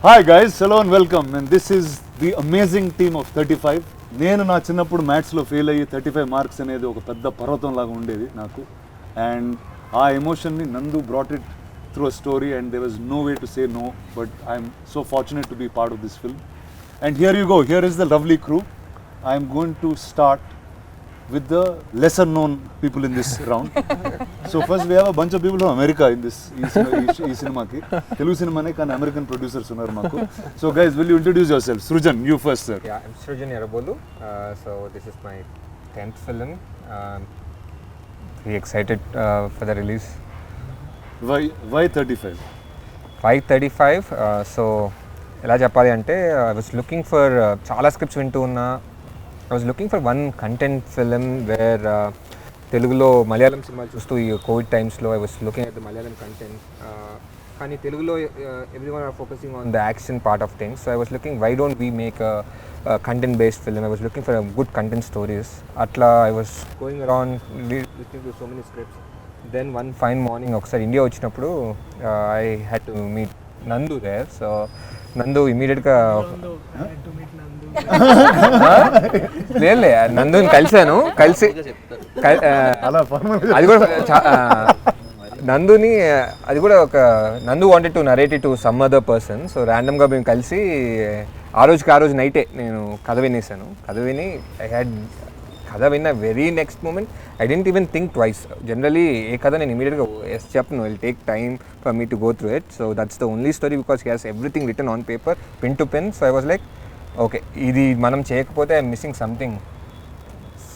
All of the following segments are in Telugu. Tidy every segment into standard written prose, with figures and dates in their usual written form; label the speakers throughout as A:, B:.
A: Hi guys, hello and welcome. And this is the amazing team of 35. నేను నా చిన్నప్పుడు మ్యాథ్స్లో ఫెయిల్ అయ్యి 35 మార్క్స్ అనేది ఒక పెద్ద పర్వతం లాగా ఉండేది నాకు. అండ్ ఆ ఎమోషన్ని Nandu brought it through a story and there was no way to say no, but I'm so fortunate to be part of this film. And here you go, here is the lovely crew. I'm going to start with the lesser known people in this round. So first we have a bunch of people from America in this cinema ki Telugu cinema ne kan American producers unnaru maaku. So guys, will you introduce yourself? Srujan, you first sir.
B: Yeah, I'm Srujan Yarabolu. So this is my 10th film. Very excited for the release.
A: Why 35?
B: Why 35? So ఎలా చెప్పాలి అంటే I was looking for చాలా scripts వింటూ ఉన్నా. I was looking for one content film where తెలుగులో మలయాళం సినిమాలు చూస్తూ ఈ కోవిడ్ టైమ్స్లో I was looking at the Malayalam content. కానీ తెలుగులో everyone are focusing on the action part of things. So I was looking, why don't we make a content based film? I was looking for a good content stories. Atla I was going around listening to so many scripts. Then one fine morning ఒకసారి ఇండియా వచ్చినప్పుడు I had to meet Nandu there. So నందు ఇమీడియట్గా లేదులే నందుని కలిసి అది కూడా నందుని అది కూడా ఒక నందు wanted to narrate it to some other person. So ర్యాండమ్గా మేము కలిసి ఆ రోజు నైటే నేను కథ వినేసాను. కథ విని కథ విన్న very next moment I didn't even think twice. Generally ఏ కథ నేను ఇమీడియట్గా ఎస్ చెప్పను, will take time for me to go through it. So that's the only story because he has everything written on paper, pen to pen. So I was like okay, ఇది మనం చేయకపోతే I'm missing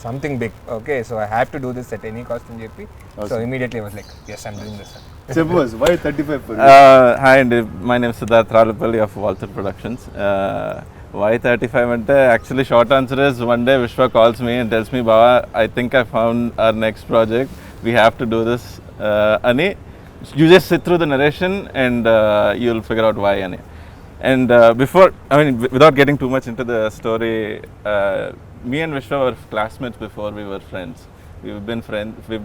B: something big. Okay, so I have to do this at any cost అని చెప్పి so immediately I was like yes I'm doing this.
A: Why 35?
C: Hi, and my name is Siddharth Ralapalli of Walter Productions. Why 35 ante actually short answer is one day Vishwa calls me and tells me, Baba, I think I found our next project, we have to do this ani. You just sit through the narration and you'll figure out why ani. And before, I mean, without getting too much into the story, me and Vishwa were classmates before we were friends. We've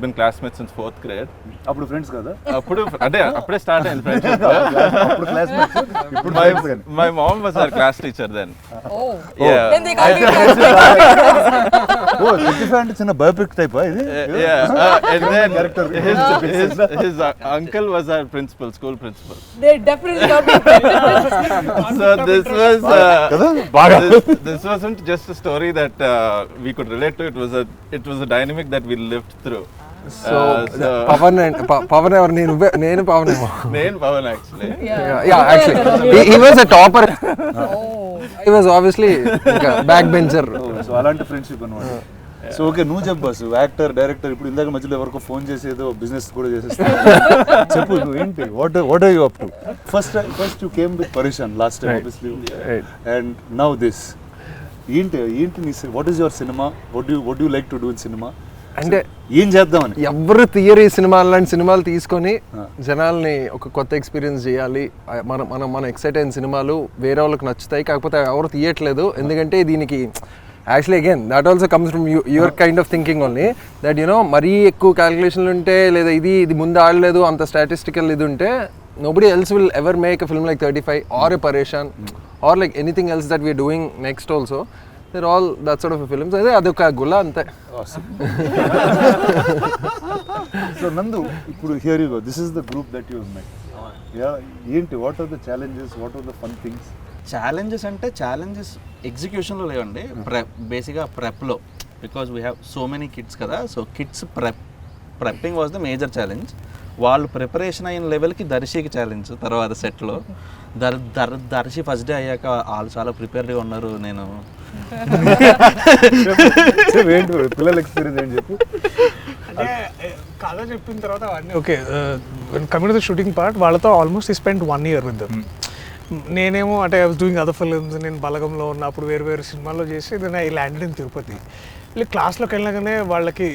C: been classmates since 4th grade.
A: అప్పుడు ఫ్రెండ్స్ కదా?
C: అప్పుడే స్టార్ట్ అయింది ఫ్రెండ్షిప్.
A: అప్పుడు క్లాస్మేట్స్, ఇప్పుడు
C: my mom was our class teacher then.
D: Oh.
C: Yeah.
D: Then they call you
A: 35 అంటే చిన్న బయోపిక్ టైప్ ఇది.
C: Yeah. And then his uncle was our school principal.
D: They definitely got me.
C: So this wasn't just a story that we could relate to. It was a dynamic that we lived through.
B: So Pawan ఎవరు? నేను పవన్ ఏమో.
C: నేను Pawan actually.
B: Yeah, actually he was a topper. He was obviously back bencher.
A: So అలాంటి ఫ్రెండ్షిప్ అన్నమాట. సో ఓకే, నువ్వు చెప్పు బాస్, యాక్టర్ డైరెక్టర్. ఇప్పుడు ఇందాక మధ్యలో ఎవరికో ఫోన్ చేసి ఏదో బిజినెస్ కూడా చేసేస్తా చెప్పు, నువ్వు ఏంటి, what are you up to? First you came with Pareshan last time obviously, and now this. ఏంటి నీ what is your cinema? What you like to do in cinema?
E: అంటే
A: ఏం చేద్దామని
E: ఎవరు థియరీ సినిమాలు లాంటి సినిమాలు తీసుకొని జనాల్ని ఒక కొత్త ఎక్స్పీరియన్స్ చేయాలి. మన ఎక్సైట్ అయిన సినిమాలు వేరే వాళ్ళకి నచ్చుతాయి, కాకపోతే ఎవరు తీయట్లేదు. ఎందుకంటే దీనికి actually again that also comes from your kind of thinking only that you know మరీ ఎక్కువ క్యాలిక్యులేషన్లు ఉంటే, లేదా ఇది ముందు ఆడలేదు అంత స్టాటిస్టికల్ ఇది ఉంటే, nobody else will ever make a film like 35 or a Pareshan or like anything else that we are doing next also. They're all that sort of a films. అదొక గుల్ల అంతే.
A: సో నందు, ఇప్పుడు here you go, this is the group that you met. ఏంటి, what are the challenges, what are the fun things?
F: Challenges ఎగ్జిక్యూషన్లో లేవండి, బేసిక్గా ప్రెప్లో. Because we have so many kids కదా, so kids prepping was the major challenge. వాళ్ళు ప్రిపరేషన్ అయిన లెవెల్కి దర్శికి ఛాలెంజ్. తర్వాత సెట్లో దర్శి ఫస్ట్ డే అయ్యాక వాళ్ళు చాలా ప్రిపేర్డ్గా ఉన్నారు. నేను
A: పిల్లల ఎక్స్పీరియన్స్ ఏంటి చెప్పు.
G: అంటే కథ చెప్పిన తర్వాత అవన్నీ okay. Coming to the shooting part, వాళ్ళతో almost I spend 1 year with them. నేనేమో అంటే I was doing other films. నేను బలగంలో ఉన్నప్పుడు వేరు సినిమాల్లో చేసి then I landed in Tirupati. వీళ్ళు క్లాస్లోకి వెళ్ళగానే వాళ్ళకి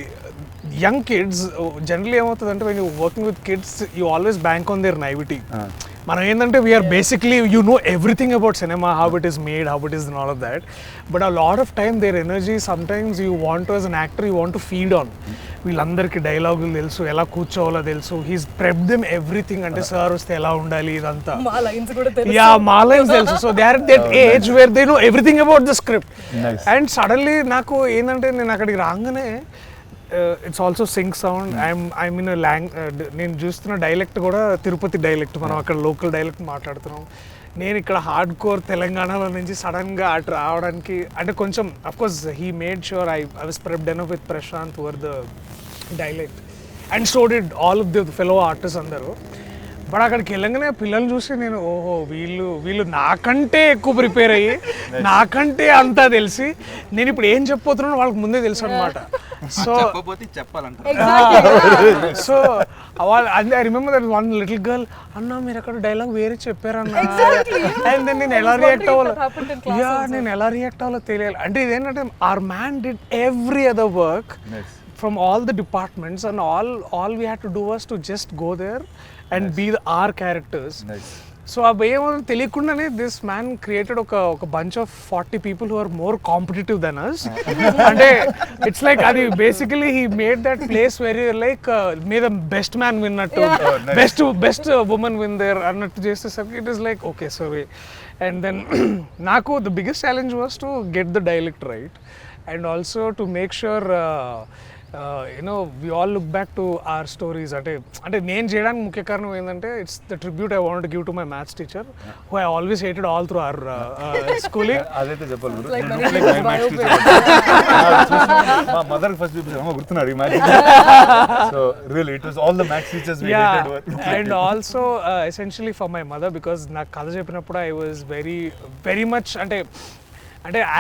G: యంగ్ కిడ్స్ జనరల్లీ ఏమవుతుందంటే when you working with kids you always bank on their naivety. మనం ఏంటంటే we're basically you know everything about cinema, how it is made, how it is and all of that. But a lot of time their energy sometimes you want to as an actor you want to feed on. వీళ్ళందరికీ డైలాగులు తెలుసు, ఎలా కూర్చోవాలో తెలుసు, హీస్ ప్రెప్ దెమ్ ఎవ్రీథింగ్. అంటే సార్ వస్తే ఎలా ఉండాలి ఇదంతా, యా మా లైన్స్ తెలుసు. So they are that age where they know everything about the script. And suddenly నాకు ఏంటంటే నేను అక్కడికి రాగానే it's also sync sound. I'm in నేను చూస్తున్న డైలెక్ట్ కూడా తిరుపతి డైలెక్ట్, మనం అక్కడ లోకల్ డైలెక్ట్ మాట్లాడుతున్నాం. నేను ఇక్కడ హార్డ్ కోర్ తెలంగాణలో నుంచి సడన్గా అటు రావడానికి అంటే కొంచెం of course he made sure I was prepped enough with Prashanth over the dialect and so did all of the fellow artist అందరూ. బట్ అక్కడికి వెళ్ళగానే పిల్లలు చూసి నేను ఓహో వీళ్ళు నాకంటే ఎక్కువ ప్రిపేర్ అయ్యి నాకంటే అంతా తెలిసి నేను ఇప్పుడు ఏం చెప్పబోతున్నానో వాళ్ళకి ముందే తెలుసు అనమాట. సో సో వాళ్ళు I remember that one little girl, అన్న మీరు అక్కడ డైలాగ్ వేరే చెప్పారన్న. అండ్ దెన్ నేను ఎలా రియాక్ట్ అవ్వాలో తెలియాలి. అంటే ఇదేంటంటే our man did every other work from all the departments and all we had to do was to just go there and be our characters. So ఏమో తెలియకుండానే this man created ఒక bunch of 40 people who are more competitive than us. అంటే it's like అది basically he made that place where you like may the best man win అన్నట్టు, best woman win there అన్నట్టు చేసేసరికి it is like okay so and then నాకు the biggest challenge was to get the dialect right and also to make sure we all look back to our stories. అంటే నేను చేయడానికి ముఖ్య కారణం ఏంటంటే it's the tribute I want to give to my maths teacher who I always hated all through our schooling.
A: అదైతే చెప్పాలి మా మదర్ ఫస్ట్ గుర్తున్నారు ఈ maths. So really it was all the maths teachers we hated.
G: And also essentially for my mother because నాకు కథ చెప్పినప్పుడు ఐ వాజ్ వెరీ మచ్ అంటే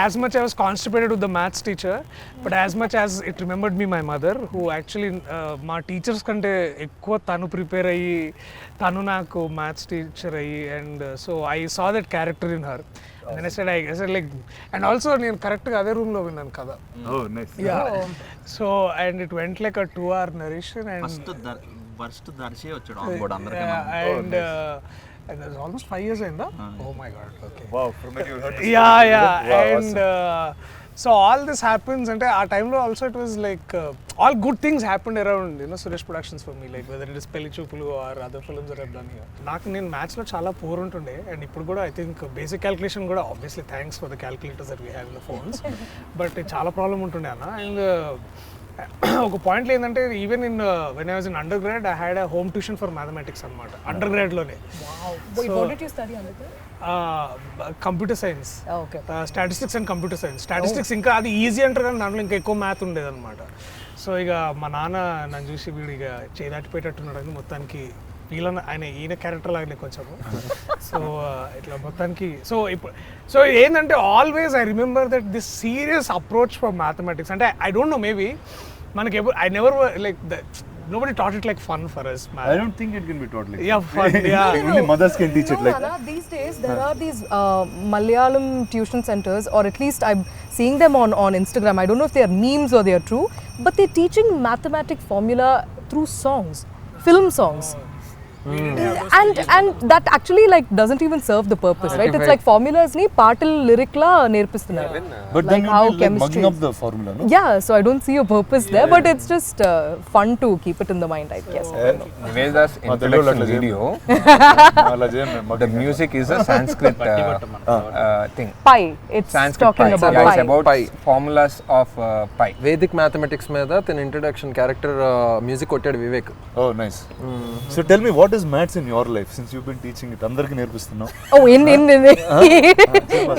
G: as much I was constipated with the maths teacher, but as much as it remembered me my mother, who actually మా టీచర్స్ కంటే ఎక్కువ తను ప్రిపేర్ అయ్యి తను నాకు మ్యాథ్స్ టీచర్ అయ్యి and so I saw that character in her. And then I said like and also నేను కరెక్ట్గా అదే రూమ్లో విన్నాను కదా. So and it went like a 2-hour narration and
F: Darshi వచ్చాడు ఆన్ బోర్డ్ అందరికీ.
G: And that was almost 5 years in that. Oh my god. Okay.
A: Wow, from that you heard this.
G: Yeah.
A: Wow,
G: and so all this happens and our time lo also it was like all good things happened around Suresh Productions for me, like whether it is Pelli Choopulu or other films that I've done here. Naaku nen maths lo chaala poor untunde and ippudu kuda I think basic calculation kuda obviously thanks for the calculators that we have in the phones but chaala problem untunde anna. And ఒక పాయింట్లో ఏంటంటే even in when I was in undergrad I had a home tuition for mathematics అనమాట అండర్ గ్రాడ్లోనే. Computer science, statistics and computer science. Statistics ఇంకా అది ఈజీ అంటారు కానీ దాంట్లో ఇంకా ఎక్కువ మ్యాథ్ ఉండేదన్నమాట. సో ఇక మా నాన్న నన్ను చూసి వీడు ఇక చేదాటిపోయేటట్టున్నాడు అని మొత్తానికి ఈయన క్యారెక్టర్ లాగానే కొంచెము. సో ఇట్లా మొత్తానికి సో ఏంటంటే always I remember that this serious approach for mathematics. అంటే ఐ డోంట్ నో మేబీ మనకి I never like nobody taught it like fun for us.
A: I don't think it can be taught like
G: fun.
A: Only mothers can teach it like
D: Rana, these days there are these Malayalam tuition centers, or at least I'm seeing them on Instagram. I don't know if they are memes or they are true, but they're teaching mathematics formula through songs, film songs. And that actually like doesn't even serve the purpose, right? It's like formulas ni partil lyric la nerpistunnaru.
A: But then you will like mugging up the formula, no?
D: Yeah, so I don't see a purpose there, but it's just fun to keep it in the mind, I guess.
B: Nivetha's introduction video, the music is a Sanskrit thing.
D: Pi. It's
B: Sanskrit
D: talking
B: pi.
D: about
B: Yeah,
D: pi.
B: it's about formulas of pi.
E: Vedic mathematics మీద తన ఇంట్రడక్షన్ క్యారెక్టర్ మ్యూజిక్ కొట్టాడు Vivek.
A: Oh, nice. So tell me, what is maths in your life since you've been teaching it? అందరికి నేర్పిస్తున్నావు.
D: Oh,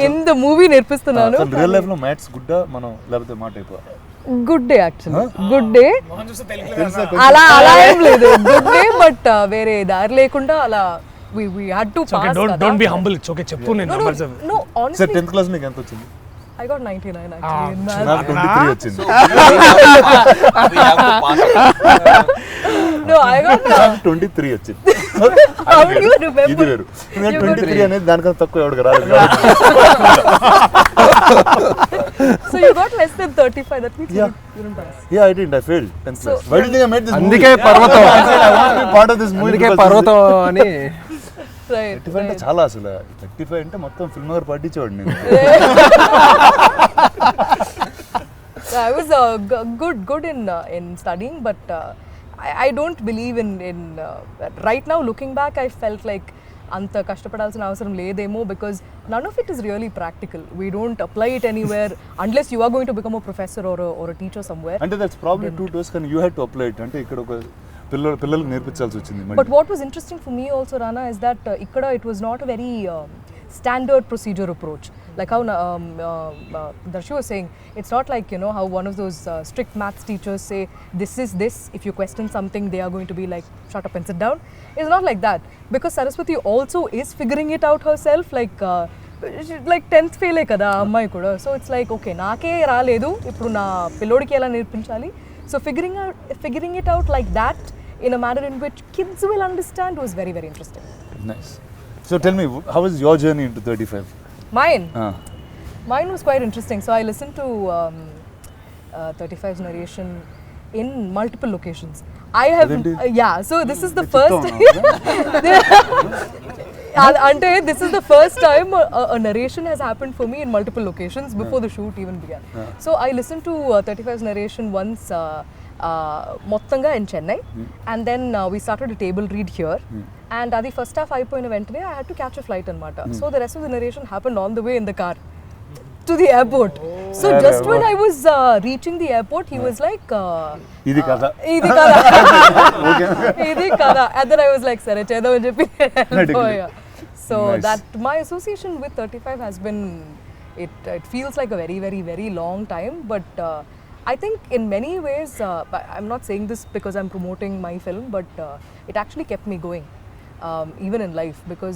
D: in the movie నేర్పిస్తున్నాను.
A: So real life లో maths గుడ్డా మనం లేకపోతే మాట అయిపో.
D: Good day actually. Good day. అలా ఏం లేదు. Good day, but వేరే దారి లేకుండా అలా we had to pass.
G: Okay, don't be humble. It's okay. చెప్పు నేను numbers.
D: No, honestly.
A: Sir 10th class నీకు ఎంత వచ్చింది?
D: I got 99 actually in math.
A: నాకు 23 వచ్చింది.
D: No, I got
A: 23 వచ్చింది.
D: How do you remember?
A: ఇది వేరు. నేను 23 అనేది దానికన్నా తక్కువ ఎవరికి రాలేదు.
D: So you got less than 35. That means you didn't pass.
A: Yeah, I didn't. I failed 10th class. Why do you think I made this movie?
E: అందుకే పర్వతం.
A: I wanted to be part of this movie.
E: అందుకే పర్వతం అని.
D: So Right.
A: 35 అంటే చాలా అసలు 35 అంటే మొత్తం ఫిల్మ్ నగర్ పట్టించేవాడు నేను.
D: I was good in studying, but I don't believe in right now looking back I felt like anta kashtapadalsina avasaram ledemo because none of it is really practical. We don't apply it anywhere unless you are going to become a professor or a teacher somewhere.
A: అంటే that's probably true to us కానీ you had to apply it. అంటే ఇక్కడ ఒక పిల్లలకు నేర్పించాల్సి వచ్చింది.
D: But what was interesting for me also, Rana, is that ikkada it was not a very standard procedure approach. Like how Darshi was saying, it's not like, you know, how one of those strict maths teachers say, this is this, if you question something, they are going to be like, shut up and sit down. It's not like that. Because Saraswati also is figuring it out herself, like 10th fail kada ammai kuda. So it's like, okay, naake raaledu, ippudu na pillodiki ela nirpinchali. So figuring it out like that, in a manner in which kids will understand, was very, very interesting.
A: Nice. So tell me, how was your journey into 35?
D: Mine was quite interesting. So I listened to 35's narration in multiple locations. I have, so this is the first. Ante this is the first time a narration has happened for me in multiple locations before the shoot even began. So I listened to 35's narration once mottanga in Chennai, and then we started a table read here. And adi first half ayipoyina ventane I had to catch a flight anamata. So the rest of the narration happened on the way in the car to the airport. So just when I was reaching the airport, he was like,
A: Idi kada.
D: Idi kada. And then I was like, sare chedam ani cheppi. So that my association with 35 has been, it feels like a very, very, very long time. But I think in many ways, I'm not saying this because I'm promoting my film, but it actually kept me going. Even in life, because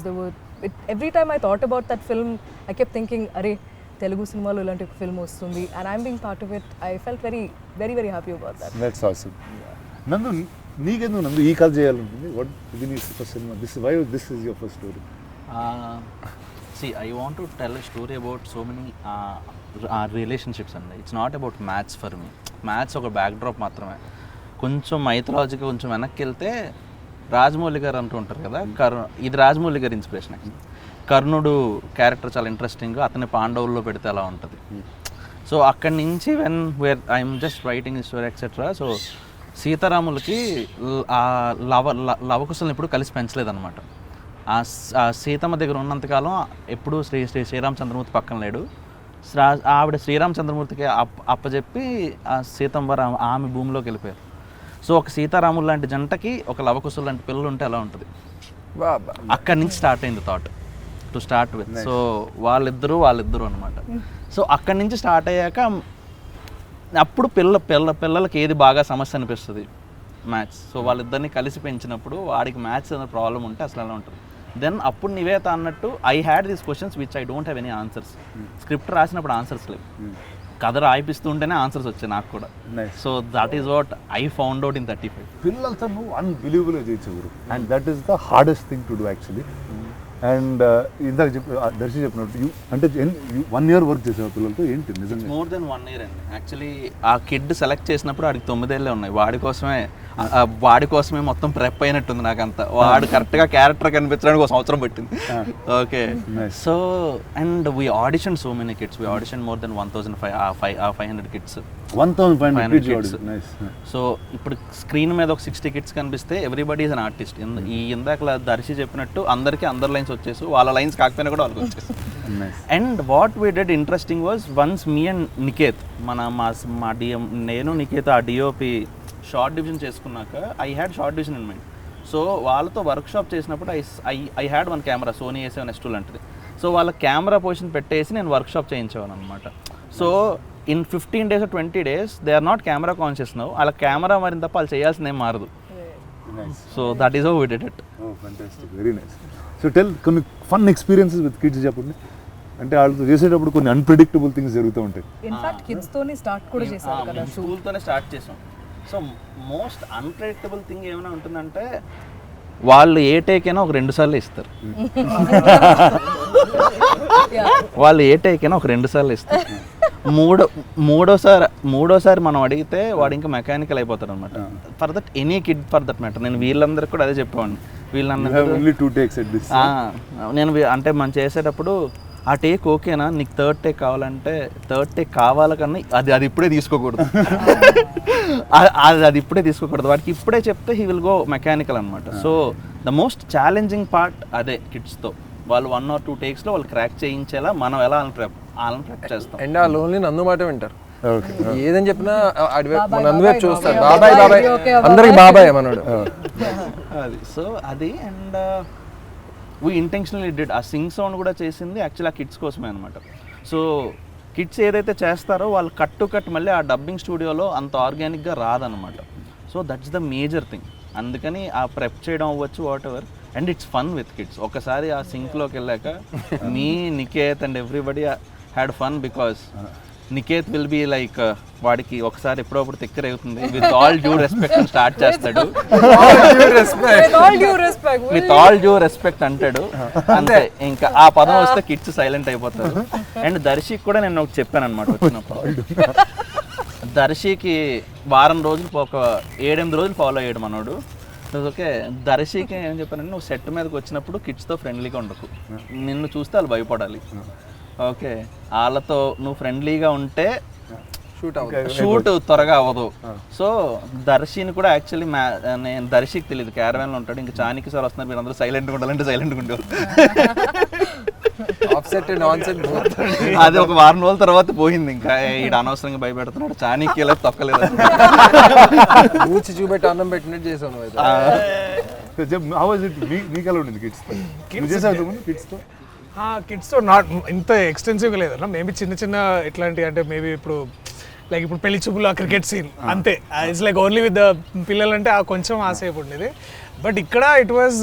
D: every time I thought about that film, I kept thinking, "Arey, Telugu cinema lo ilanti film ostundi," and I'm being part of it. I felt very, very, very happy about that.
A: That's awesome. Nandu, neekendu Nandu ee kal cheyalunthundi? What is this first cinema? This is your first story?
F: See, I want to tell a story about so many relationships, and it's not about maths for me. Maths oka backdrop మాత్రమే. కొంచెం మైథాలజీకి కొంచెం వెనక్కి వెళ్తే రాజమౌళి గారు అంటూ ఉంటారు కదా, ఇది రాజమౌళి గారి ఇన్స్పిరేషన్. కర్ణుడు క్యారెక్టర్ చాలా ఇంట్రెస్టింగ్, అతని పాండవుల్లో పెడితే అలా ఉంటుంది. సో అక్కడి నుంచి where I'm just writing story etcetera. So సీతారాములకి ఆ లవకుశల్ని ఎప్పుడు కలిసి పెంచలేదన్నమాట. ఆ సీతమ్మ దగ్గర ఉన్నంతకాలం ఎప్పుడూ శ్రీరామచంద్రమూర్తి పక్కన లేడు. ఆవిడ శ్రీరామచంద్రమూర్తికి అప్పచెప్పి ఆ సీతమ్మ ఆమె భూమిలోకి వెళ్ళిపోయారు. సో ఒక సీతారాములు లాంటి జంటకి ఒక లవకుశులు లాంటి పిల్లలు ఉంటే ఎలా ఉంటుంది. అక్కడి నుంచి స్టార్ట్ అయింది thought to start with. So వాళ్ళిద్దరూ అనమాట. సో అక్కడి నుంచి స్టార్ట్ అయ్యాక అప్పుడు పిల్లలకి ఏది బాగా సమస్య అనిపిస్తుంది, మ్యాథ్స్. సో వాళ్ళిద్దరిని కలిసి పెంచినప్పుడు వాడికి మ్యాథ్స్ అనే ప్రాబ్లం ఉంటే అసలు ఎలా ఉంటుంది. దెన్ అప్పుడు నివేత అన్నట్టు I had these questions which I don't have any answers. Script రాసినప్పుడు ఆన్సర్స్ లేవు, కథ రాయిపిస్తుంటేనే ఆన్సర్స్ వచ్చాయి నాకు కూడా. So that is what I found out in 35.
A: పిల్లలతో నువ్వు అన్బిలీవబుల్గా చేయొచ్చు, and that is the hardest thing to do actually. And ఇందాక దర్శి చెప్పినట్టు అంటే 1 year వర్క్ చేసావు పిల్లలతో, ఏంటి నిజంగా?
F: మోర్ దెన్ 1 year అండి. యాక్చువల్లీ ఆ కిడ్ సెలెక్ట్ చేసినప్పుడు వాడికి 9 ఏళ్ళే ఉన్నాయి. వాడి కోసమే మొత్తం ప్రెప్ అయినట్టుంది నాకంతా. వాడు కరెక్ట్గా క్యారెక్టర్ కనిపించడానికి 1 సంవత్సరం పట్టింది. Okay. So and we audition so many kids. We audition more than 1,500 kids.
A: 1,500 kids.
F: So ఇప్పుడు స్క్రీన్ మీద ఒక 60 కిడ్స్ కనిపిస్తే ఎవ్రీబడి ఈజ్ అన్ ఆర్టిస్ట్. ఇందాక దర్శి చెప్పినట్టు అందరికీ అందరి లైన్స్ వచ్చేసి వాళ్ళ లైన్స్ కాకపోయినా కూడా వాళ్ళకి వచ్చేసి. And what we did interesting was once me and Niketh మా డిఎం నేను నికేత్ ఆ డిఓపి షార్ట్ డివిజన్ చేసుకున్నాక I had shot division in mind. So వాళ్ళతో వర్క్షాప్ చేసినప్పుడు I had 1 camera, Sony A7S2 లాంటిది. సో వాళ్ళ కెమెరా పొజిషన్ పెట్టేసి నేను వర్క్షాప్ చేయించేవాను అనమాట. So in 15 days or 20 days they are not camera conscious now. వాళ్ళ కెమెరా మారిన తప్ప వాళ్ళు చేయాల్సింది ఏం మారదు. So that is how we did it.
A: Fantastic, very nice. So tell కొన్ని ఫన్ ఎక్స్పీరియన్సెస్ విత్ కిడ్స్ చెప్పండి. అంటే వాళ్ళతో చేసేటప్పుడు కొన్ని అన్ప్రెడిక్టబుల్ థింగ్స్ జరుగుతూ ఉంటాయి.
D: ఇన్ఫాక్ట్ కిడ్స్ తోనే స్టార్ట్ కూడా చేశారు కదా,
F: స్కూల్తోనే స్టార్ట్ చేసాం. సో మోస్ట్ అన్ప్రెడిక్టబుల్ థింగ్ ఏమైనా ఉంటుందంటే వాళ్ళు ఏ టేక్ అయినా ఒక 2 సార్లు ఇస్తారు. వాళ్ళు ఏ టేక్ అయినా ఒక 2 సార్లు ఇస్తారు. మూడోసారి మనం అడిగితే వాడు ఇంకా మెకానికల్ అయిపోతాడు అనమాట. For that any kid for that matter. నేను వీళ్ళందరికీ కూడా అదే చెప్పేవాడిని. వీళ్ళందరూ
A: only 2 takes at this.
F: నేను అంటే మనం చేసేటప్పుడు ఆ టేక్ ఓకేనా, నీకు థర్డ్ టేక్ కావాలంటే థర్డ్ టేక్ కావాలకన్నా అది ఇప్పుడే తీసుకోకూడదు. అది ఇప్పుడే తీసుకోకూడదు, వాడికి ఇప్పుడే చెప్తే హీ విల్ గో మెకానికల్ అనమాట. So the most challenging part అదే కిడ్స్తో. వాళ్ళు 1 or 2 టేక్స్లో వాళ్ళు క్రాక్ చేయించేలా మనం ఎలా వాళ్ళని ప్రెప్ చేస్తాం.
E: అండ్ ఆ లోన్లీ నందు మాట వింటారు.
A: Okay.
E: ఏదని చెప్పినా నందువైపు చూస్తారు.
D: బాబాయ్,
E: బాబాయ్ బాబాయ్
D: okay,
E: అందరికి బాబాయ్ మనోడు.
F: అది సో అది అండ్ వీ ఇంటెన్షనల్లీ డిడ్. ఆ సింగ్ సౌండ్ కూడా చేసింది యాక్చువల్లీ ఆ కిడ్స్ కోసమే అనమాట. సో కిడ్స్ ఏదైతే చేస్తారో వాళ్ళు కట్ మళ్ళీ ఆ డబ్బింగ్ స్టూడియోలో అంత ఆర్గానిక్గా రాదనమాట. So that's the major thing. అందుకని ఆ ప్రెప్ చేయడం అవ్వచ్చు whatever, and it's fun with kids. ఒకసారి ఆ సింక్లోకి వెళ్ళాక me Niket and everybody had fun because Niket will be like వాడికి ఒకసారి ఎప్పుడప్పుడు తిక్కరేగుతుంది. With all due respect start చేస్తాడు. విత్ ఆల్ డ్యూ రెస్పెక్ట్ అంటాడు అంతే. ఇంకా ఆ పదం వస్తే కిడ్స్ సైలెంట్ అయిపోతారు. అండ్ దర్శికి కూడా నేను ఒకటి చెప్పాను అనమాట వచ్చినప్పుడు. దర్శికి వారం రోజులు ఒక 7-8 రోజులు ఫాలో అయ్యాడు మనోడు. ఓకే, దర్శికి ఏం చెప్పానంటే నువ్వు సెట్ మీదకి వచ్చినప్పుడు కిడ్స్తో ఫ్రెండ్లీగా ఉండకు, నిన్ను చూస్తే వాళ్ళు భయపడాలి. ఓకే, వాళ్ళతో నువ్వు ఫ్రెండ్లీగా ఉంటే షూట్ త్వరగా అవ్వదు. సో దర్శిని కూడా యాక్చువల్లీ నేను దర్శికి తెలియదు, క్యారవాన్లో ఉంటాడు. ఇంకా చానికి సార్ వస్తున్నారు, మీరు అందరూ సైలెంట్గా ఉండాలంటే సైలెంట్గా ఉండేవారు. అది ఒక వారం రోజుల తర్వాత పోయింది. ఇంకా ఈడ అనవసరంగా భయపెడుతున్నాడు, చానికి ఇలా తొక్కలేదు.
E: చూపెట్టి అన్నం పెట్టినట్టు చేసాను.
A: How was it? మీకు ఎలా ఉండింది కిడ్స్? కిడ్స్తో
G: కిడ్స్తో నాట్ ఇంత ఎక్స్టెన్సివ్గా లేదన్నా. మేబీ చిన్న ఎట్లాంటి అంటే మేబీ ఇప్పుడు లైక్ ఇప్పుడు పెళ్లి చూపులు ఆ క్రికెట్ సీన్ అంతే. It's like only with the పిల్లలంటే ఆ కొంచెం ఆసేపు ఉండేది. బట్ ఇక్కడ it was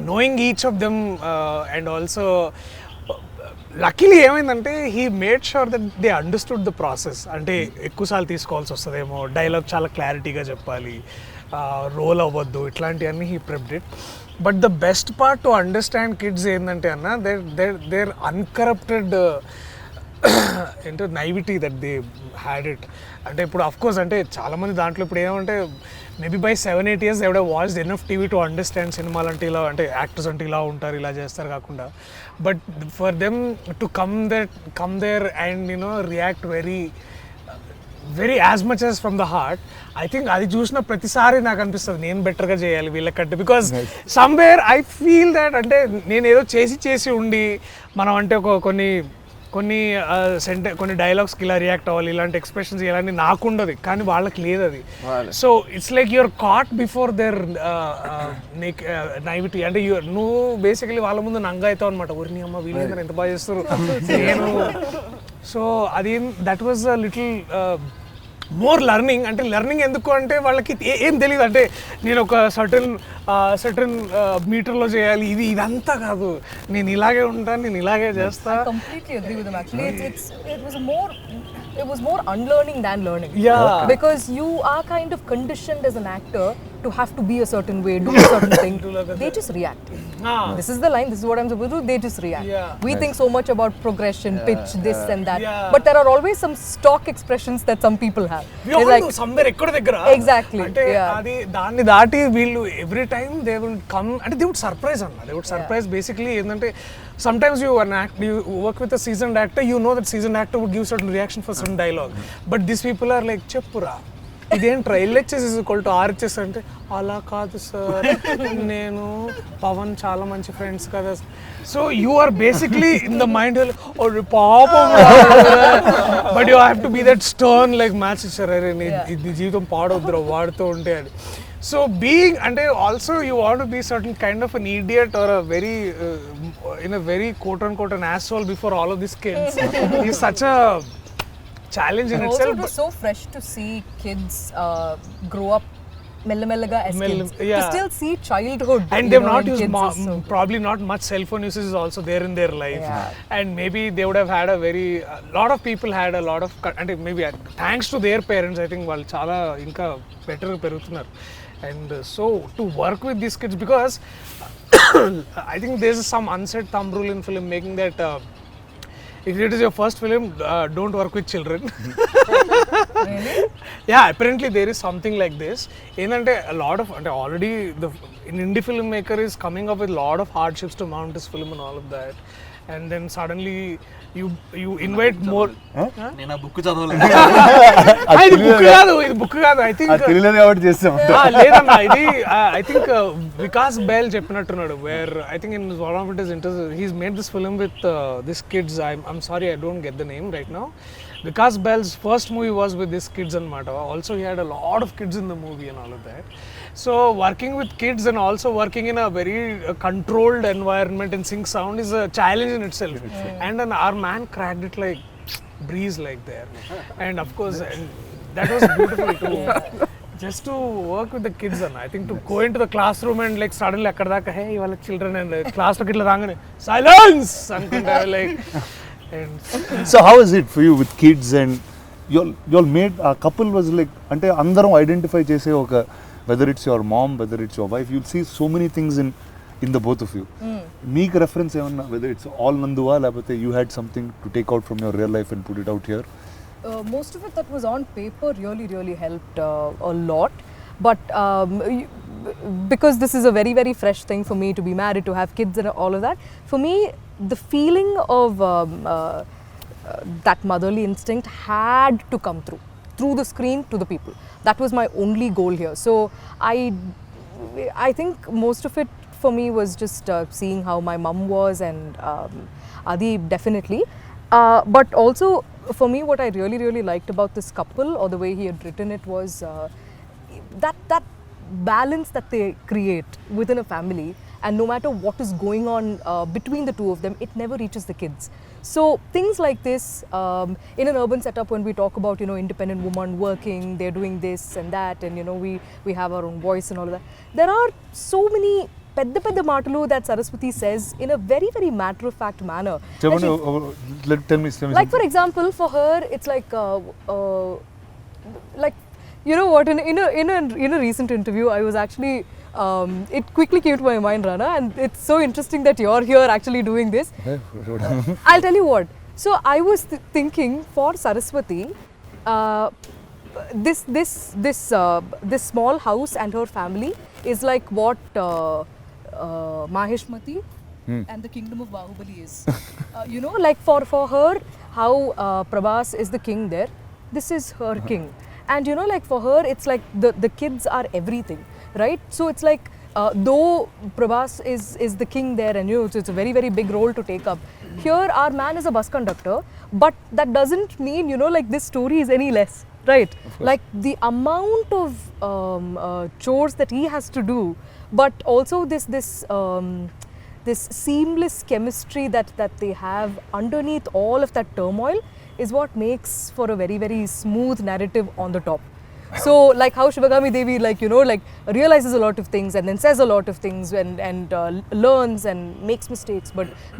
G: knowing each of them and also luckily ఏమైందంటే he made sure that they understood the process. అంటే ఎక్కువసార్లు తీసుకోవాల్సి వస్తుందేమో, డైలాగ్ చాలా క్లారిటీగా చెప్పాలి, రోల్ అవ్వద్దు, ఇట్లాంటివన్నీ he prepped it. But the best part to understand kids ఏంటంటే అన్న దేర్ అన్కరప్టెడ్ ఏంటో naivety that they had it. అంటే ఇప్పుడు అఫ్కోర్స్ అంటే చాలామంది దాంట్లో ఇప్పుడు ఏమంటే మేబీ బై 7-8 years ఎవడో watched enough TV to understand సినిమాలు అంటే ఇలా, అంటే యాక్టర్స్ అంటే ఇలా ఉంటారు, ఇలా చేస్తారు కాకుండా. But for them to come there and react very as much as from the heart. I think అది చూసిన ప్రతిసారి నాకు అనిపిస్తుంది నేను బెటర్గా చేయాలి వీళ్ళకంటే. Because somewhere I feel that అంటే నేను ఏదో చేసి ఉండి మనం అంటే కొన్ని డైలాగ్స్కి ఇలా రియాక్ట్ అవ్వాలి, ఇలాంటి ఎక్స్ప్రెషన్స్ ఇలాంటి నాకు ఉండదు, కానీ వాళ్ళకి లేదు అది. So it's like your caught before their naivety. అంటే నువ్వు బేసికలీ వాళ్ళ ముందు నంగా అవుతావు అనమాట. ఊరిని అమ్మ వీళ్ళందరూ ఎంత బాగా చేస్తారు నేను. సో అది that was a little more learning. అంటే లెర్నింగ్ ఎందుకు అంటే వాళ్ళకి ఏం తెలియదు. అంటే నేను ఒక సర్టన్ మీటర్లో చేయాలి, ఇదంతా కాదు, నేను ఇలాగే ఉంటాను, నేను ఇలాగే చేస్తా.
D: Completely agree with them actually. It was more unlearning than learning.
G: Yeah.
D: Because you are kind of conditioned as an actor to have to be a certain way, do a certain thing. They just react. This is the line, this is what I'm supposed to do, they just react. We think so much about progression, pitch, this and that. But there are always some stock expressions that some people have.
G: We all do somewhere ekkada దగ్గర.
D: Exactly.
G: అంటే అది దాన్ని దాటి వీళ్ళు every time they will come అంటే దే వుడ్ సర్ప్రైజ్ అన్న. దే వుడ్ సర్ప్రైజ్ బేసిక్లీ ఏంటంటే sometimes you work with a seasoned actor, you know that seasoned actor would give certain reaction for certain dialogue. But these people are like చెప్పురా ఇదేంట్రా LHS RHS అంటే అలా కాదు సార్, నేను పవన్ చాలా మంచి ఫ్రెండ్స్ కదా. So you are basically in the mind పాపం, but you have to be that stern like match ఇచ్చారు, అరే నీ జీవితం పాడవద్దురా వాడుతూ ఉంటే అని. So being and also you want to be certain kind of an idiot or a very in a very quote unquote an asshole before all of these kids is such a challenge in itself.
D: It was so fresh to see kids grow up mellaga as kids, to still see childhood,
G: and they've not used probably not much cell phone usage is also there in their life. And maybe they would have had a lot of people had a lot of and maybe thanks to their parents I think వాళ్ళు చాలా ఇంకా better పెరుగుతున్నారు. And so to work with these kids, because I think there's some unsaid thumb rule in film making that if it is your first film, don't work with children.
D: Really?
G: Yeah, apparently there is something like this. ఏంటంటే a lot of అంటే already an indie filmmaker is coming up with a lot of hardships to mount this film and all of that, and then suddenly you invite more.
F: నేను ఆ బుక్ చదవలేదు.
G: ఇది బుక్ కాదు I think
A: తెలియలేదు కాబట్టి చేస్తాం.
G: లేదన్నా ఇది I think వికాస్ బెల్ చెప్పినట్టున్నాడు, where I think in one of his interviews he's made this film with these kids. I'm sorry I don't get the name right now. Vikas Bell's first movie was with these kids and Mata. Also he had a lot of kids in the movie and all of that. So working with kids and also working in a very controlled environment and sync sound is a challenge in itself. And then our man cracked it like breeze like there. And of course and that was beautiful too. Just to work with the kids and I think to go into the classroom and like suddenly akkada daka hey ivala children and class lo kitla rangane silence anukunta like. And
A: So how is it for you with kids and you'll made a couple was like ante andaram identify chese oka whether it's your mom whether it's your wife you'll see so many things in the both of you. Meek reference evanna whether it's all nanduva labate you had something to take out from your real life and put it out here.
D: Most of it that was on paper really helped a lot, but because this is a very fresh thing for me to be married, to have kids and all of that, for me the feeling of that motherly instinct had to come through the screen to the people. That was my only goal here. So I think most of it for me was just seeing how my mum was and Adi definitely, but also for me what I really liked about this couple or the way he had written it was that balance that they create within a family, and no matter what is going on between the two of them, it never reaches the kids. So things like this in an urban setup, when we talk about independent woman working, they're doing this and that, and we have our own voice and all of that, there are so many pedda maatalu that Saraswati says in a very matter of fact manner.
A: Tell me
D: like for example, for her it's like you know what, in a recent interview I was actually it quickly came to my mind, Rana, and it's so interesting that you're here actually doing this. I'll tell you what. So I was thinking for Saraswati, this small house and her family is like what Maheshmati and the kingdom of Bahubali is. Like for her, how Prabhas is the king there, this is her king. And like for her it's like the kids are everything, right? So it's like though Prabhas is the king there, and it's a very big role to take up. Here our man is a bus conductor, but that doesn't mean like this story is any less, right? Like the amount of chores that he has to do, but also this seamless chemistry that they have underneath all of that turmoil is what makes for a very smooth narrative on the top. So like how Shivagami Devi like realizes a lot of things and then says a lot of things and learns and makes mistakes,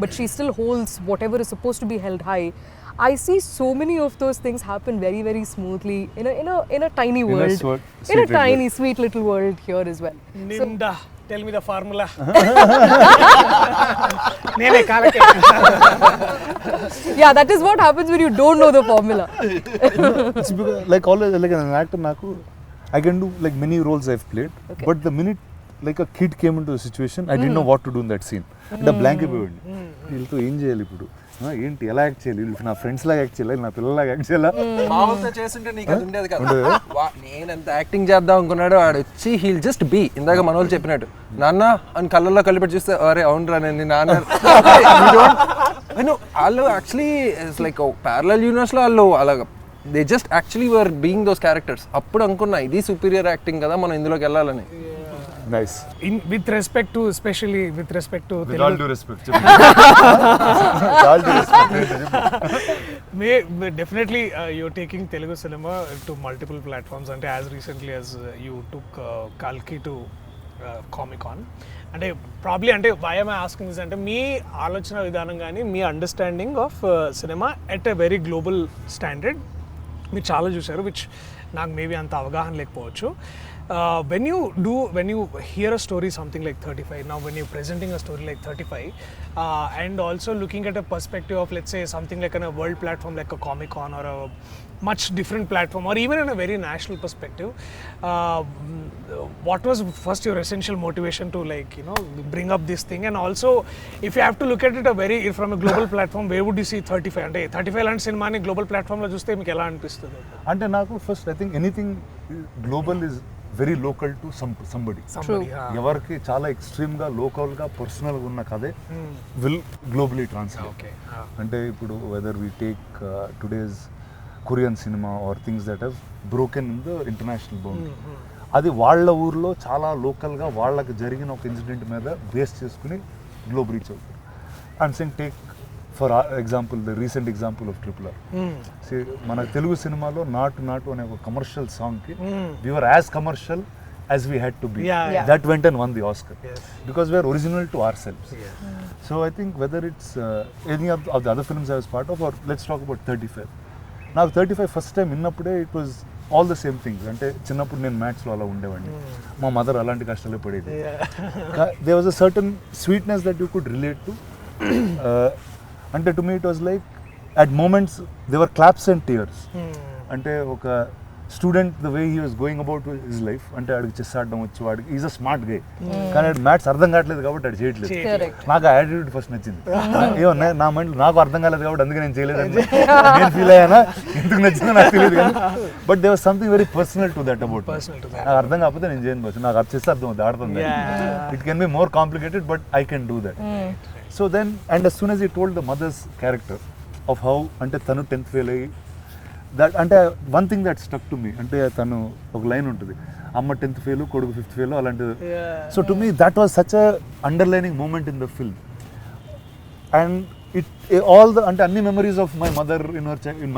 D: but she still holds whatever is supposed to be held high. I see so many of those things happen very smoothly in a tiny world, in a tiny sweet little world here as well.
G: Ninda, tell me the formula. Nene kalake.
D: Yeah, that is what happens when you don't know the formula.
A: It's because, like always, like an actor, I can do like many roles I've played, but the minute like a kid came into the situation, I didn't know what to do in that scene. The blank అయిపోయింది. వీళ్ళతో ఏం చేయాలి ఇప్పుడు, ఏంటి ఎలా యాక్ట్ చేయాలి, వీళ్ళు నా ఫ్రెండ్స్ లాగా యాక్ట్ చేయాలి, నా పిల్లలాగా యాక్ట్ చేయాలా,
E: మామూలుగా చేస్తుంటే నీకు అది ఉండేది కదా. నేను ఎంత యాక్టింగ్ చేద్దాం అనుకున్నాడు, ఆడు వచ్చి హీల్ జస్ట్ బీ, ఇందాక మన వాళ్ళు చెప్పినట్టు నాన్న అని కళ్ళల్లో కలిపెట్టి చూస్తే అరే అవునరా నేను నాన్న. వాళ్ళు యాక్చువల్లీ ఇట్స్ లైక్ ప్యారలల్ యూనివర్స్లో వాళ్ళు అలాగా they just actually were being those characters. అప్పుడు అనుకున్నా ఇది సుపీరియర్ యాక్టింగ్ కదా, మనం ఇందులోకి వెళ్ళాలని.
A: Nice.
G: With respect to, especially with respect to
A: with all due respect. All due respect.
G: Definitely you're taking Telugu cinema to multiple platforms, and as recently as you took Kalki to Comic-Con. And probably why am I asking this అంటే మీ ఆలోచన విధానం కానీ మీ understanding of cinema at a very global standard మీరు చాలా చూసారు, విచ్ నాకు మేబీ అంత అవగాహన లేకపోవచ్చు. when you hear a story something like 35, now when you're presenting a story like 35, and also looking at a perspective of, let's say, something like on a world platform like a Comic-Con or a much different platform, or even in a very national perspective, what was first your essential motivation to, like, you know, bring up this thing? And also, if you have to look at it from a global platform, where would you see 35? అంటే 35 లాంటి సినిమాని గ్లోబల్ ప్లాట్ఫామ్లో చూస్తే మీకు ఎలా అనిపిస్తుంది?
A: అంటే నాకు first I think anything global is very local to somebody. ఎవరికి చాలా ఎక్స్ట్రీమ్గా లోకల్గా పర్సనల్గా ఉన్న కథే విల్ గ్లోబలీ ట్రాన్స్లేట్. అంటే ఇప్పుడు whether we take today's Korean cinema or things that have broken in the international boundary, అది వాళ్ళ ఊర్లో చాలా లోకల్గా వాళ్ళకి జరిగిన ఒక ఇన్సిడెంట్ మీద బేస్ చేసుకుని గ్లోబల్ రీచ్ అవుతారు. And saying take for example the recent example of RRR. మన తెలుగు సినిమాలో నాటు నాటు అనే ఒక కమర్షియల్ సాంగ్కి we were as commercial as we had to be. That went and won the Oscar because we are original to ourselves. So I think whether it's any of the other films I was part of, or let's talk about 35. నాకు 35 ఫస్ట్ టైం విన్నప్పుడే it was all the same things. అంటే చిన్నప్పుడు నేను మ్యాథ్స్లో అలా ఉండేవాడిని, మా మదర్ అలాంటి కష్టాలే పడేది. There was a certain sweetness that you could relate to. అంటే to me it was like at moments they were claps and tears. అంటే ఒక student the way he was going about his life, అంటే ఆడికి చెస్ ఆడడం వచ్చి, వాడికి ఈజ్ అ స్మార్ట్ గే, కానీ ఆడు మ్యాథ్స్ అర్థం కావట్లేదు కాబట్టి ఆడు చేయట్లేదు. నాకు ఆ యాటిట్యూడ్ ఫస్ట్ నచ్చింది. ఏమో నా మైండ్ నాకు అర్థం కాలేదు కాబట్టి అందుకే నేను చేయలేదు అని నేను ఫీల్ అయ్యానా, ఎందుకు నచ్చిందో నాకు తెలియదు కానీ, but they was something very personal to that about. నాకు అర్థం కాకపోతే నేను చేయను బస్, నాకు అది చేస్తే అర్థం అవుతుంది, ఆడుతుంది. It can be more complicated but I can do that. So then and as soon as he told the mother's character of how అంటే తను 10th ఫెయిల్ అయ్యి, దట్ అంటే one thing that stuck to me, అంటే తను ఒక లైన్ ఉంటుంది, అమ్మ 10th ఫెయిల్ కొడుకు 5th ఫెయిల్ అలాంటిది. So to me that was such a underlining moment in the film. And it all the అంటే అన్ని memories of my mother in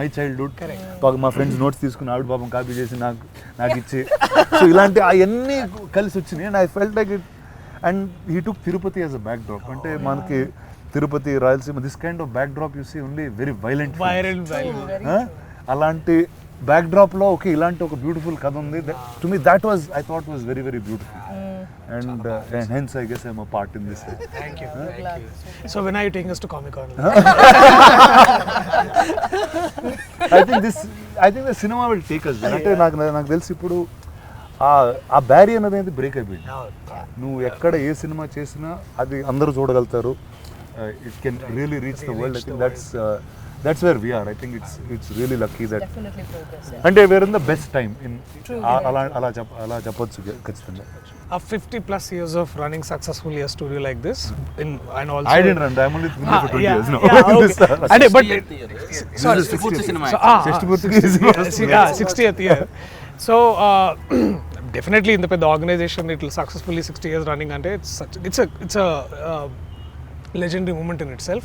A: my childhood, మా ఫ్రెండ్స్ నోట్స్ తీసుకుని ఆవిడ పాపం కాపీ చేసి నాకు ఇచ్చి, సో ఇలాంటి అవన్నీ కలిసి వచ్చినాయి. And I felt like it. And he took Tirupati as a backdrop. అంటే మనకి Tirupati, Rayalaseema, this kind of backdrop you see only very violent. అలాంటి బ్యాక్ డ్రాప్లో ఓకే ఇలాంటి ఒక బ్యూటిఫుల్ కథ ఉంది. To me that was I thought was very very beautiful. And hence I guess I'm a part in this.
G: Thank you. So when are you taking us to Comic-Con?
A: I think the cinema will take us there. అంటే నాకు తెలిసి ఇప్పుడు ఆ బ్యారియర్ అనేది బ్రేక్ అయిపోయింది. నువ్వు ఎక్కడ ఏ సినిమా చేసినా అది అందరూ చూడగలుగుతారు. It can really reach the world. I think that's where we are. I think it's really lucky that
D: Definitely progress.
A: అంటే we're in the best time in అలా చెప్పొచ్చు ఖచ్చితంగా.
G: 50 plus years of running successfully a studio like this, and also
A: I didn't run. I'm only for 20 years now.
G: And but
F: sorry, 60th cinema.
G: 60th year. So definitely in the పెద్ద organization it will successfully 60 years running, and it's a legendary moment in itself.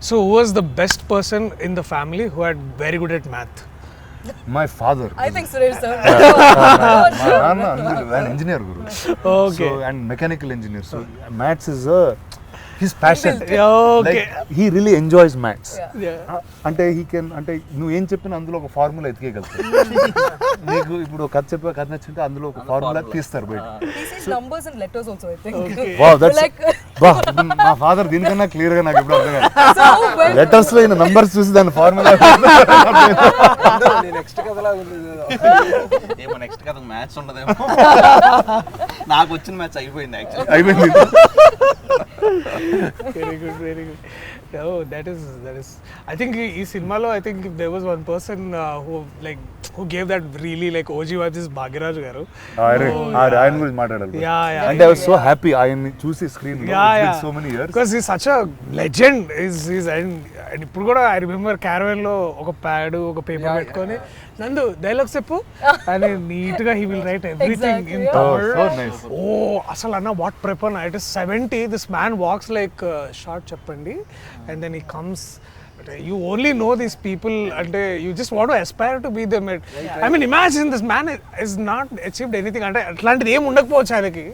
G: So who was the best person in the family who had very good at math?
A: My father.
D: I think Suresh sir.
A: My nana, an engineer guru.
G: Okay.
A: So, and mechanical engineer. So maths is his passion.
G: Okay.
A: Like, he really enjoys maths.
G: Yeah.
A: అంటే he can అంటే నువ్వు ఏం చెప్పినా అందులో ఒక ఫార్ములా ఎతికేయగలుగుతావు. నీకు ఇప్పుడు కథ చెప్పే కథ నచ్చింటే అందులో ఒక ఫార్ములా తీస్తారు బయట.
D: He sees numbers and letters also, I think.
A: Wow, that's
D: like
A: మా ఫాదర్ దీనికన్నా క్లియర్ గా నాకు ఎప్పుడు అర్థం కాదు.
D: so well.
A: లెటర్స్ లో అయిన నంబర్స్ చూసి దాని ఫార్ములా
E: నెక్స్ట్ కథలా ఉంది.
F: ఏమో నెక్స్ట్ కథ మ్యాథ్స్ ఉండదేమో. నాకు వచ్చిన మ్యాథ్స్ అయిపోయింది యాక్చువల్లీ.
A: అయిపోయింది.
G: Very good, very good. Oh, that is. I think ఈ సినిమాలో I think if there was one person who gave that really like OG vibes is Bhagyaraju గారు.
A: ఆయన గురించి మాట్లాడాలి.
G: Yeah.
A: And I was so happy ఆయన్ని చూసి స్క్రీన్ లో. It's been so many years.
G: Because he's such a legend. And ఇప్పుడు కూడా I remember caravan లో ఒక ప్యాడ్ ఒక పేపర్ పెట్టుకొని నందు డైలాగ్ చెప్పు అని నీట్ గా he will write everything in Tamil.
A: So nice.
G: Oh, అసలు అన్న what prep అన్న. It is 70. This man walks like short చెప్పండి, and then he comes. You only know these people and you just want to aspire to be them. I mean, imagine this man is not achieved anything అంటే అట్లాంటిది ఏం ఉండకపోవచ్చు ఆయనకి,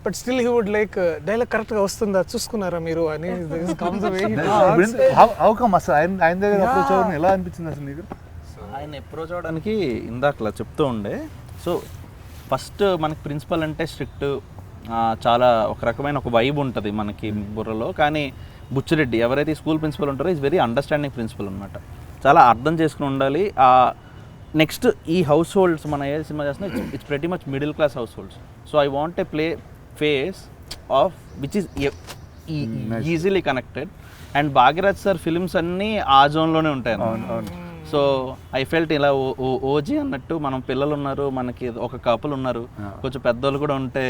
G: but still he would like dialogue correct గా వస్తుందా చూసుకున్నారా మీరు అని this comes away.
A: How come అసలు ఆయన దగ్గర అప్రోచ్ అవ్వడం ఎలా అనిపించింది అసలు నీకు?
F: ఆయన అప్రోచ్ అవ్వడానికి ఇందాకలా చెప్తూ ఉండే. సో ఫస్ట్ మనకి ప్రిన్సిపల్ అంటే స్ట్రిక్ట్, చాలా ఒక రకమైన ఒక వైబ్ ఉంటుంది మనకి బుర్రలో. కానీ బుచ్చిరెడ్డి ఎవరైతే స్కూల్ ప్రిన్సిపల్ ఉంటారో ఈజ్ వెరీ అండర్స్టాండింగ్ ప్రిన్సిపల్ అనమాట. చాలా అర్థం చేసుకుని ఉండాలి. నెక్స్ట్ ఈ హౌస్ హోల్డ్స్ మనం ఏ సినిమా చేస్తున్నా it's pretty much middle class house holds. So I want a play face of which is easily connected. And Bhagyaraj sir films అన్నీ ఆ జోన్లోనే ఉంటాయి. సో ఐ ఫెల్ట్ ఇలా ఓజీ అన్నట్టు మనం పిల్లలు ఉన్నారు, మనకి ఒక కపుల్ ఉన్నారు, కొంచెం పెద్దోళ్ళు కూడా ఉంటే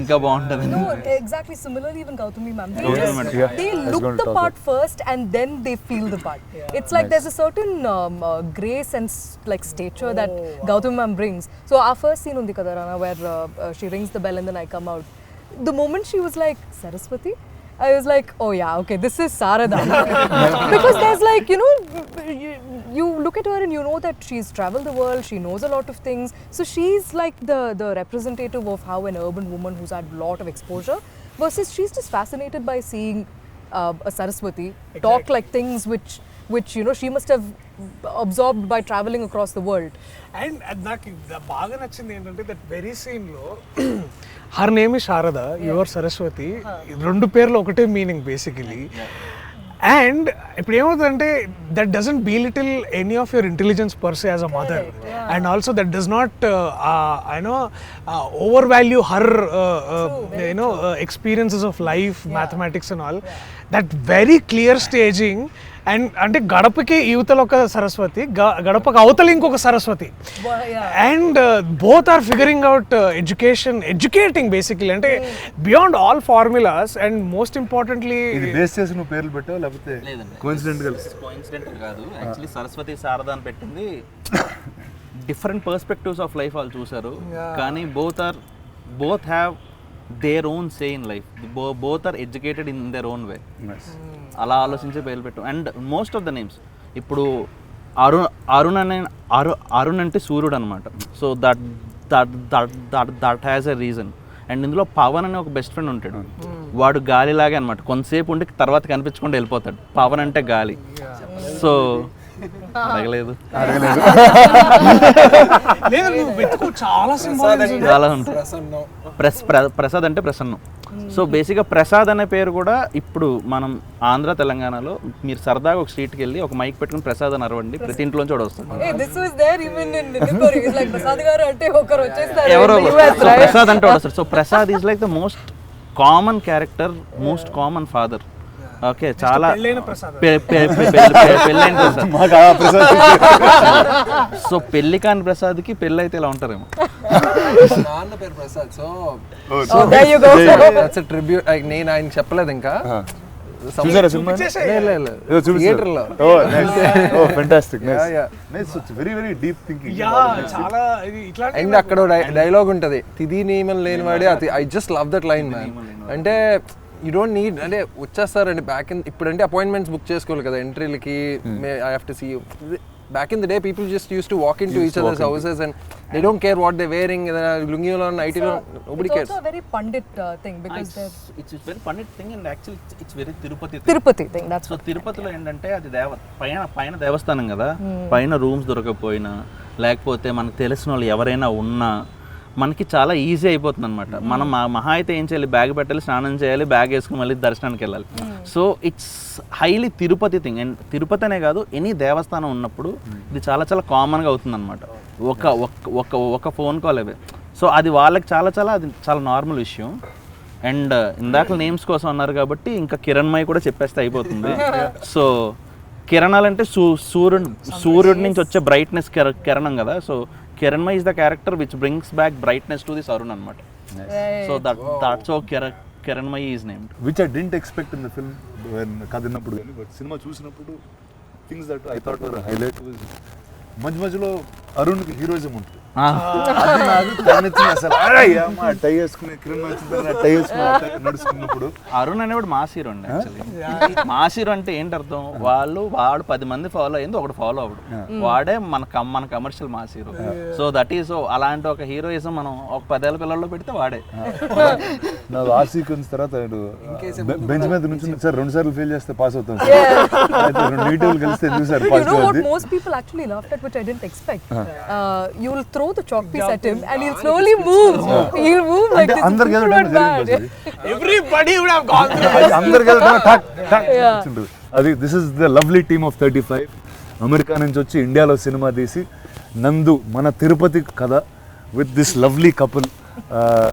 F: ఇంకా బాగుంటుంది.
D: No, exactly. Similarly, even Gautami ma'am, they look the part first and then they feel the part. It's like there's a certain grace and like stature that Gautami ma'am brings. So our first scene undi kada Rana, where she rings the bell and then I come out. The moment she was like Saraswati, I was like, oh yeah, okay, this is Sarada. Because there's like, you know, you look at her and you know that she's traveled the world, she knows a lot of things. So she's like the representative of how an urban woman who's had a lot of exposure, versus she's just fascinated by seeing a Saraswati talk like things which you know she must have absorbed by traveling across the world.
G: And నాకు బాగా నచ్చింది ఏంటంటే దట్ వెరీ సీన్లో her name is Sharada, your Saraswati, రెండు పేర్లు ఒకటే మీనింగ్ బేసికలీ. అండ్ ఇప్పుడు ఏమవుతుందంటే that doesn't belittle any of your intelligence per se as a mother, and also that does not you know overvalue her you know experiences of life, mathematics and all. That very clear staging. And అంటే గడపకి యువతలో ఒక సరస్వతి, గడపకి అవతల ఇంకొక Saraswati, and both are figuring out educating basically, అంటే beyond all formulas. And most importantly
A: base చేసి నువ్వు పేర్లు పెట్టావు లేకపోతే
F: కోఇన్సిడెంట్ కాదు. యాక్చువల్లీ సరస్వతి శారద అని పెట్టింది డిఫరెంట్ పర్స్పెక్టివ్స్ ఆఫ్ లైఫ్ వాళ్ళు చూసారు. కానీ both have their own say in life, both are educated in their own way. అలా ఆలోచించే పేర్లు పెట్టు. And most of the names ఇప్పుడు అరుణ్ అంటే సూర్యుడు అనమాట. So that has a reason. And ఇందులో పవన్ అనే ఒక బెస్ట్ ఫ్రెండ్ ఉంటాడు, వాడు గాలిలాగే అనమాట. కొంతసేపు ఉండి తర్వాత కనిపించకుండా వెళ్ళిపోతాడు. పవన్ అంటే గాలి. సో అడగలేదు చాలా ఉంటాయి. ప్రసాద్ అంటే ప్రసన్నం. సో బేసిక్గా ప్రసాద్ అనే పేరు కూడా ఇప్పుడు మనం ఆంధ్ర తెలంగాణలో మీరు సరదాగా ఒక స్ట్రీట్కి వెళ్ళి ఒక మైక్ పెట్టుకుని ప్రసాద్ అని అరవండి, ప్రతి ఇంట్లోంచి కూడా వస్తుంది. ఎవరో ప్రసాద్ అంటే వస్తారు. So Prasad is like the most common character, most common father. Okay, చాలా పెళ్ళైన ప్రసాద్. సో పెళ్లి కాని ప్రసాద్కి పెళ్ళి అయితే ఇలా ఉంటారేమో.
E: నాన్న పేరు Prasad. So that's a tribute. నేను ఆయన చెప్పలేదు ఇంకా.
A: చూసారా సినిమా?
E: థియేటర్లో.
A: Very very deep thinking.
E: And అక్కడ డైలాగ్ ఉంటుంది, తిది నియమం లేనివాడే అతి. I just love that line man. అంటే యూ డోంట్ నీడ్, అంటే వచ్చేస్తారండి బ్యాక్ ఇన్. ఇప్పుడంటే అపాయింట్మెంట్స్ బుక్ చేసుకోవాలి కదా ఎంట్రీలకి. I have to see you. Back in the day, people just used to walk into each other's houses and they don't care what they're wearing. Lungi lo, nighty lo, nobody cares.
D: It's also a very Pandit thing because
F: it's very Pandit thing, and actually it's very
D: Tirupati thing. That's
F: so తిరుపతిలో ఏంటంటే అది పైన దేవస్థానం కదా, పైన రూమ్స్ దొరకకపోయినా లేకపోతే మనకు తెలిసిన వాళ్ళు ఎవరైనా ఉన్నా మనకి చాలా ఈజీ అయిపోతుంది అనమాట. మనం మహా అయితే ఏం చేయాలి, బ్యాగ్ పెట్టాలి, స్నానం చేయాలి, బ్యాగ్ వేసుకుని మళ్ళీ దర్శనానికి వెళ్ళాలి. So it's highly Tirupati thing. And Tirupati అనే కాదు, ఎనీ దేవస్థానం ఉన్నప్పుడు ఇది చాలా చాలా కామన్గా అవుతుంది అనమాట. ఒక ఫోన్ కాల్ అవే. సో అది వాళ్ళకి అది చాలా నార్మల్ విషయం. అండ్ ఇందాక నేమ్స్ కోసం అన్నారు కాబట్టి ఇంకా కిరణ్మయి కూడా చెప్పేస్తే అయిపోతుంది. సో కిరణాలంటే సూర్యుడి నుంచి వచ్చే బ్రైట్నెస్ కిరణం కదా. So Kiranmay is the character which brings back brightness to this Arun anamata. So that's how Kiranmay is named.
A: Which I didn't expect in the film when kadinappudu gaani, but cinema chusinappudu things that I thought were a highlight was మధ్యలో అరుణ్ కి హీరోయిజం ఉంటుంది. అది నాకు కానిచ్చింది అసలు. టై వేసుకుని టై వేసుకుని నడుచుకున్నప్పుడు
F: అరుణ్ అనేవాడు మాస్ హీరో అండి. యాక్చువల్లీ మాస్ హీరో అంటే ఏంటి అర్థం, వాడు 10 మంది ఫాలో అయింది, ఒకటి ఫాలో అవడు, వాడే మన commercial mass hero. So that is అలాంటి ఒక హీరోయిజం మనం ఒక 10 ఏళ్ళ పిల్లల్లో పెడితే వాడే.
A: నాకు ఆ సీక్వెన్స్ తర్వాత బెంచ్ మీద నుంచి సార్ 2 సార్లు ఫెయిల్ చేస్తే పాస్ అవుతాం, 2 నెగిటివ్లు కలిస్తే ఎందుకు సార్ పాస్ అవుతుంది.
D: Most people actually laughed at, which I didn't expect. you will throw the chalk piece at him and he'll slowly move. He'll move like this.
A: అందరికి
D: People
A: వెళ్ళడం
D: are
A: జరిగింది
D: mad.
A: అది.
G: Everybody would have gone through.
A: అది అందరికి వెళ్ళడం ఠక్ ఠక్ ఉంటుంది. అది this is the lovely team of 35. America నుంచి వచ్చి ఇండియాలో సినిమా తీసి నందు మన తిరుపతి కథ with this lovely couple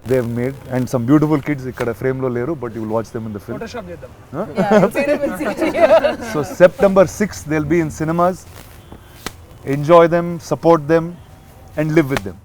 A: they have made and some beautiful kids ఇక్కడ ఫ్రేమ్ లో లేరు but you will watch them in the film.
G: Photoshop చేద్దాం.
D: Yeah, you'll see them in CG.
A: So September 6th they'll be in cinemas. Enjoy them, support them and live with them.